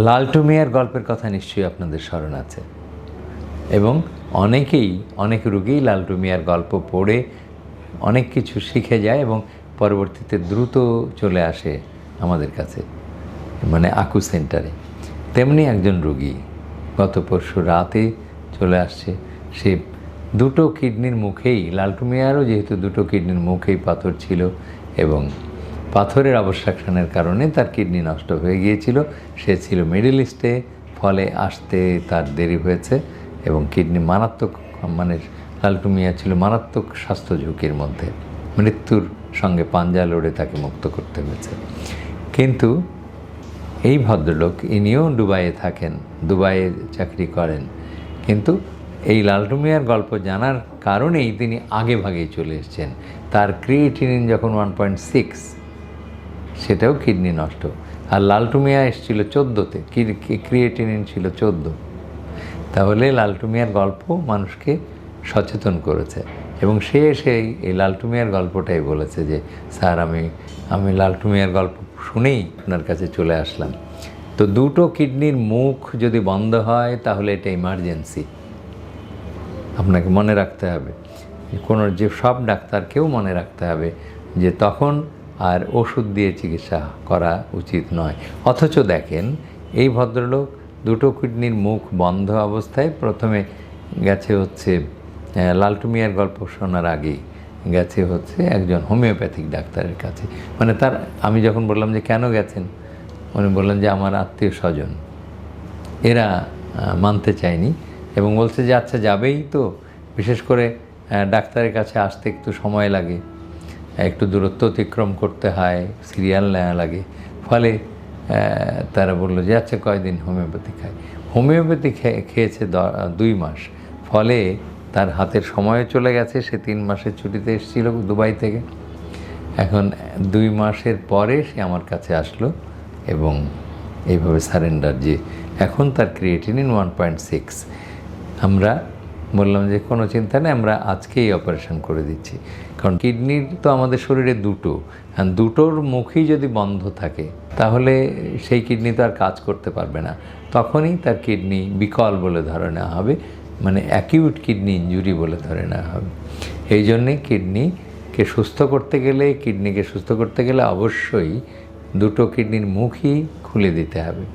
লালটু মিয়ার গল্পের কথা নিশ্চয়ই আপনাদের স্মরণ আছে এবং অনেক রোগীই লালটু মিয়ার গল্প পড়ে অনেক কিছু শিখে যায় এবং পরবর্তীতে দ্রুত চলে আসে আমাদের কাছে, মানে আকু সেন্টারে। তেমনি একজন রোগী গত পরশু রাতে চলে আসছে। সে দুটো কিডনির মুখেই, লালটু মিয়ারও যেহেতু দুটো কিডনির মুখেই পাথর ছিল এবং পাথরের অবস্ট্রাকশনের কারণে তার কিডনি নষ্ট হয়ে গিয়েছিল। সে ছিল মিডল ইস্টে, ফলে আসতে তার দেরি হয়েছে এবং কিডনি মারাত্মক, মানে লালটু মিয়া ছিল মারাত্মক স্বাস্থ্য ঝুঁকির মধ্যে, মৃত্যুর সঙ্গে পাঞ্জা লড়ে তাকে মুক্ত করতে হয়েছে। কিন্তু এই ভদ্রলোক, ইনিও দুবাইয়ে থাকেন, দুবাইয়ে চাকরি করেন, কিন্তু এই লালটু মিয়ার গল্প জানার কারণেই তিনি আগে ভাগেই চলে এসেছেন। তার ক্রিয়েটিনিন যখন 1.6, সেটাও কিডনি নষ্ট। আর লালটু মিয়া এসেছিল 14তে, ক্রিয়েটিনিন ছিল 14। তাহলে লালটু মিয়ার গল্প মানুষকে সচেতন করেছে এবং সে এসেই এই লালটু মিয়ার গল্পটাই বলেছে যে স্যার, আমি লালটু মিয়ার গল্প শুনেই আপনার কাছে চলে আসলাম। তো দুটো কিডনির মুখ যদি বন্ধ হয় তাহলে এটা ইমার্জেন্সি। আপনাকে মনে রাখতে হবে, কোনো যে সব ডাক্তারকেও মনে রাখতে হবে যে তখন আর ওষুধ দিয়ে চিকিৎসা করা উচিত নয়। অথচ দেখেন, এই ভদ্রলোক দুটো কিডনির মুখ বন্ধ অবস্থায় প্রথমে গেছে হচ্ছে লালটু মিয়ার গল্প শোনার আগেই গেছে হচ্ছে একজন হোমিওপ্যাথিক ডাক্তারের কাছে। মানে তার, আমি যখন বললাম যে কেন গেছেন, উনি বললেন যে আমার আত্মীয় স্বজন, এরা মানতে চায়নি এবং বলছে যে আচ্ছা যাবেই তো, বিশেষ করে ডাক্তারের কাছে আসতে একটু সময় লাগে, একটু দূরত্ব অতিক্রম করতে হয়, সিরিয়াল নেওয়া লাগে। ফলে তারা বললো যে আচ্ছা কয়দিন হোমিওপ্যাথি খায়। হোমিওপ্যাথি খেয়েছে 2 মাস, ফলে তার হাতের সময় চলে গেছে। সে 3 মাসের ছুটিতে এসেছিল দুবাই থেকে। এখন 2 মাসের পরে সে আমার কাছে আসলো এবং এইভাবে সারেন্ডার, যে এখন তার ক্রিয়েটিনিন 1.6। আমরা বললাম যে কোনো চিন্তা নেই, আমরা আজকেই অপারেশন করে দিচ্ছি। কারণ কিডনির তো আমাদের শরীরে দুটো, আর দুটোর মুখই যদি বন্ধ থাকে তাহলে সেই কিডনি তো আর কাজ করতে পারবে না। তখনই তার কিডনি বিকল বলে ধরে নেওয়া হবে, মানে অ্যাকিউট কিডনি ইনজুরি বলে ধরে নেওয়া হবে। এই জন্যে কিডনিকে সুস্থ করতে গেলে অবশ্যই দুটো কিডনির মুখই খুলে দিতে হবে।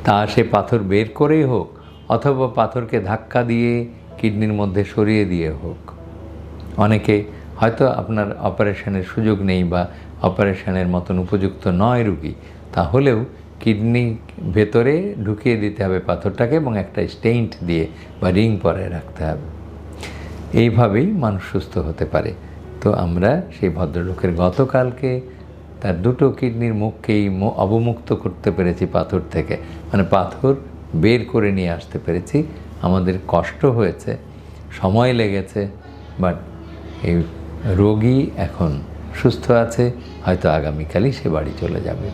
তা সে পাথর বের করেই হোক অথবা পাথরকে ধাক্কা দিয়ে কিডনির মধ্যে সরিয়ে দিয়ে হোক। অনেকে হয়তো আপনার অপারেশনের সুযোগ নেই বা অপারেশনের মতন উপযুক্ত নয় রুগী, তাহলেও কিডনি ভেতরে ঢুকিয়ে দিতে হবে পাথরটাকে এবং একটা স্টেইন্ট দিয়ে বা রিং পরে রাখতে হবে। এইভাবেই মানুষ সুস্থ হতে পারে। তো আমরা সেই ভদ্রলোকের গতকালকে তার দুটো কিডনির মুখকেই অবমুক্ত করতে পেরেছি পাথর থেকে, মানে পাথর বের করে নিয়ে আসতে পেরেছি। আমাদের কষ্ট হয়েছে, সময় লেগেছে, বাট এই রোগী এখন সুস্থ আছে, হয়তো আগামীকালই সে বাড়ি চলে যাবে।